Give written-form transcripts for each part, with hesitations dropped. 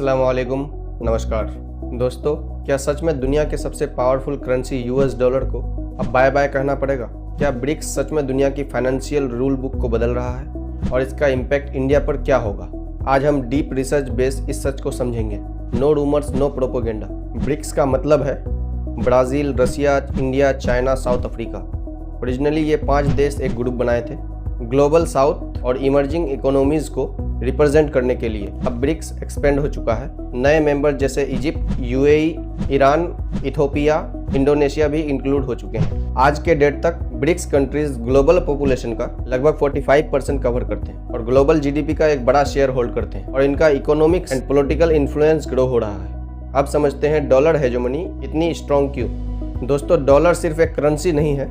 अस्सलाम वालेकुम, नमस्कार दोस्तों। क्या सच में दुनिया के सबसे पावरफुल करेंसी यूएस डॉलर को अब बाय बाय कहना पड़ेगा? क्या ब्रिक्स सच में दुनिया की फाइनेंशियल रूल बुक को बदल रहा है और इसका इम्पैक्ट इंडिया पर क्या होगा? आज हम डीप रिसर्च बेस इस सच को समझेंगे। No rumours, no propaganda. BRICS का मतलब है Brazil, Russia, India, China, South Africa. Originally ये 5 देश एक ग्रुप बनाए थे ग्लोबल साउथ और इमर्जिंग इकोनॉमीज को रिप्रेजेंट करने के लिए। अब ब्रिक्स एक्सपेंड हो चुका है। नए मेंबर जैसे Egypt, UAE, Iran, Ethiopia, Indonesia भी इंक्लूड हो चुके हैं। आज के डेट तक ब्रिक्स कंट्रीज ग्लोबल पॉपुलेशन का लगभग 45% कवर करते हैं और ग्लोबल जीडीपी का एक बड़ा शेयर होल्ड करते हैं और इनका economics and political influence grow हो रहा है। अब समझते हैं डॉलर हेजेमनी इतनी स्ट्रॉन्ग क्यों। दोस्तों, डॉलर सिर्फ एक करेंसी नहीं है।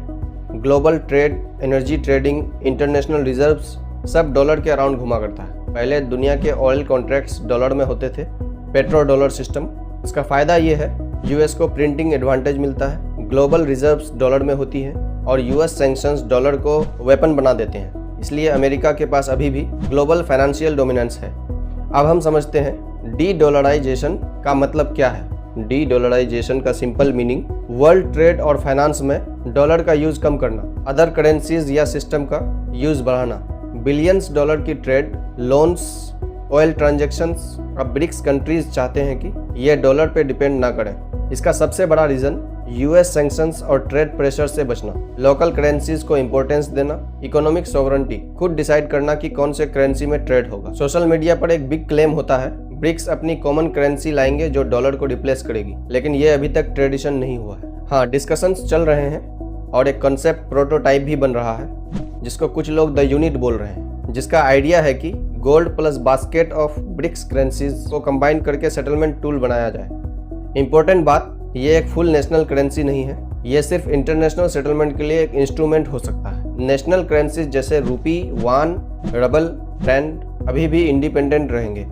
Global trade, energy trading, international reserves सब डॉलर के अराउंड घुमा करता है। पहले दुनिया के ऑयल कॉन्ट्रैक्ट्स डॉलर में होते थे, पेट्रो डॉलर सिस्टम। इसका फ़ायदा ये है यूएस को प्रिंटिंग एडवांटेज मिलता है, ग्लोबल रिजर्व्स डॉलर में होती हैं और यूएस सैंक्शंस डॉलर को वेपन बना देते हैं। इसलिए अमेरिका के पास अभी भी ग्लोबल फाइनेंशियल डोमिनेंस है। अब हम समझते हैं डी डॉलराइजेशन का मतलब क्या है। डी डॉलराइजेशन का सिंपल मीनिंग वर्ल्ड ट्रेड और फाइनेंस में डॉलर का यूज कम करना, अदर करेंसीज या सिस्टम का यूज बढ़ाना। बिलियंस डॉलर की ट्रेड, लोन्स, ऑयल ट्रांजैक्शंस अब ब्रिक्स कंट्रीज चाहते हैं कि ये डॉलर पे डिपेंड ना करें। इसका सबसे बड़ा रीजन यूएस सैंक्शंस और ट्रेड प्रेशर से बचना, लोकल करेंसीज को इंपॉर्टेंस देना, इकोनॉमिक सॉवरेंटी, खुद डिसाइड करना कि कौन से करेंसी में ट्रेड होगा। सोशल मीडिया पर एक बिग क्लेम होता है ब्रिक्स अपनी कॉमन करेंसी लाएंगे जो डॉलर को रिप्लेस करेगी, लेकिन ये अभी तक ट्रेडिशन नहीं हुआ है। हाँ, डिस्कशंस चल रहे हैं और एक कॉन्सेप्ट प्रोटोटाइप भी बन रहा है जिसको कुछ लोग द यूनिट बोल रहे हैं, जिसका आइडिया है कि gold plus basket of BRICS currencies को कंबाइन करके सेटलमेंट टूल बनाया जाए। इंपॉर्टेंट बात, ये एक फुल नेशनल करेंसी नहीं है, ये सिर्फ इंटरनेशनल सेटलमेंट के लिए एक इंस्ट्रूमेंट हो सकता है। नेशनल करेंसीज जैसे रूपी, वान, रबल, रैंड अभी भी इंडिपेंडेंट रहेंगे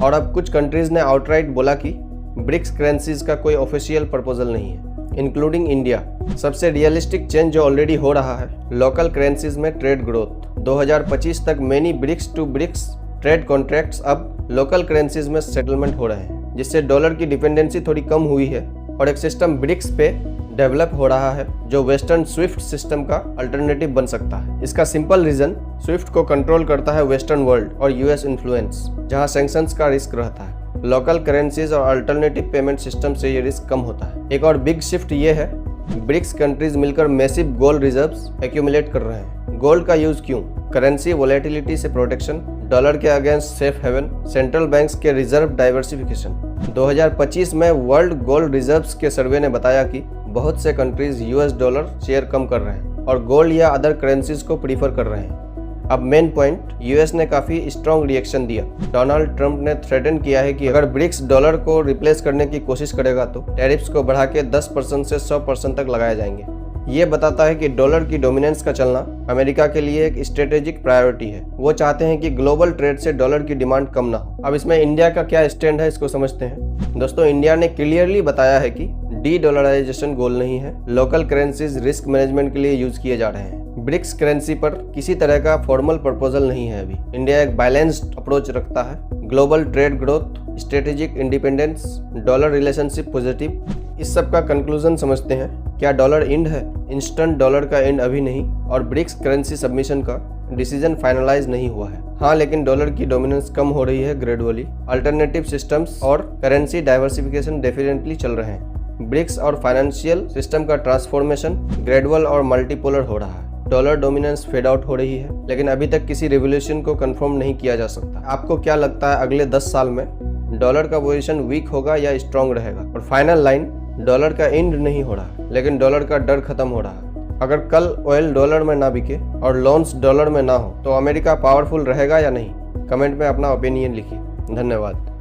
और अब कुछ कंट्रीज ने आउटराइट बोला कि ब्रिक्स करेंसीज का कोई ऑफिशियल प्रपोजल नहीं है, इंक्लूडिंग इंडिया। सबसे रियलिस्टिक चेंज जो ऑलरेडी हो रहा है, लोकल करेंसीज में ट्रेड ग्रोथ। 2025 तक many BRICS to BRICS trade contracts अब लोकल करेंसीज में सेटलमेंट हो रहे हैं, जिससे डॉलर की डिपेंडेंसी थोड़ी कम हुई है और एक सिस्टम ब्रिक्स पे डेवलप हो रहा है जो वेस्टर्न स्विफ्ट सिस्टम का अल्टरनेटिव बन सकता है। इसका सिंपल रीजन, स्विफ्ट को कंट्रोल करता है वेस्टर्न वर्ल्ड और यूएस इन्फ्लुएंस, जहां सैंक्शंस का रिस्क रहता है। लोकल करेंसीज और अल्टरनेटिव पेमेंट सिस्टम से ये रिस्क कम होता है। एक और बिग शिफ्ट ये है ब्रिक्स कंट्रीज मिलकर मैसिव गोल्ड रिजर्व्स एक्यूमुलेट कर रहे हैं। गोल्ड का यूज क्यों? करेंसी वोलेटिलिटी से प्रोटेक्शन, डॉलर के against safe haven, central banks के रिजर्व डाइवर्सिफिकेशन। 2025 में वर्ल्ड गोल्ड रिजर्व्स के सर्वे ने बताया कि बहुत से कंट्रीज यूएस डॉलर शेयर कम कर रहे हैं और गोल्ड या अदर करेंसीज को प्रीफर कर रहे हैं। अब मेन पॉइंट, यूएस ने काफी स्ट्रॉन्ग रिएक्शन दिया। डोनाल्ड ट्रंप ने थ्रेटन किया है कि अगर ब्रिक्स डॉलर को रिप्लेस करने की कोशिश करेगा तो टैरिफ्स को बढ़ा के 10% से 100% तक लगाए जाएंगे। ये बताता है कि डॉलर की डोमिनेंस का चलना अमेरिका के लिए एक स्ट्रेटेजिक प्रायोरिटी है। वो चाहते हैं कि ग्लोबल ट्रेड से डॉलर की डिमांड कम ना हो। अब इसमें इंडिया का क्या स्टैंड है, इसको समझते हैं। दोस्तों, इंडिया ने क्लियरली बताया है कि डी डॉलराइजेशन गोल नहीं है। लोकल करेंसीज रिस्क मैनेजमेंट के लिए यूज किए जा रहे हैं। ब्रिक्स करेंसी पर किसी तरह का फॉर्मल प्रपोजल नहीं है अभी। इंडिया एक बैलेंस्ड अप्रोच रखता है। Global trade growth, strategic independence, dollar relationship positive. इस सब का कंक्लूजन समझते हैं। क्या डॉलर एंड है? इंस्टेंट डॉलर का एंड अभी नहीं और ब्रिक्स करेंसी सबमिशन का डिसीजन फाइनलाइज नहीं हुआ है। हाँ, लेकिन डॉलर की डोमिनेंस कम हो रही है ग्रेजुअली। अल्टरनेटिव सिस्टम्स और करेंसी डाइवर्सिफिकेशन डेफिनेटली चल रहे हैं। ब्रिक्स और फाइनेंशियल सिस्टम का ट्रांसफॉर्मेशन ग्रेजुअल और मल्टीपोलर हो रहा है। डॉलर डोमिनेंस फेड आउट हो रही है, लेकिन अभी तक किसी रिवोल्यूशन को कंफर्म नहीं किया जा सकता। आपको क्या लगता है अगले 10 साल में डॉलर का पोजीशन वीक होगा या स्ट्रॉन्ग रहेगा? और फाइनल लाइन, डॉलर का एंड नहीं हो रहा, लेकिन डॉलर का डर खत्म हो रहा है। अगर कल ऑयल डॉलर में ना बिके और लोन्स डॉलर में ना हो तो अमेरिका पावरफुल रहेगा या नहीं? कमेंट में अपना ओपिनियन लिखिए। धन्यवाद।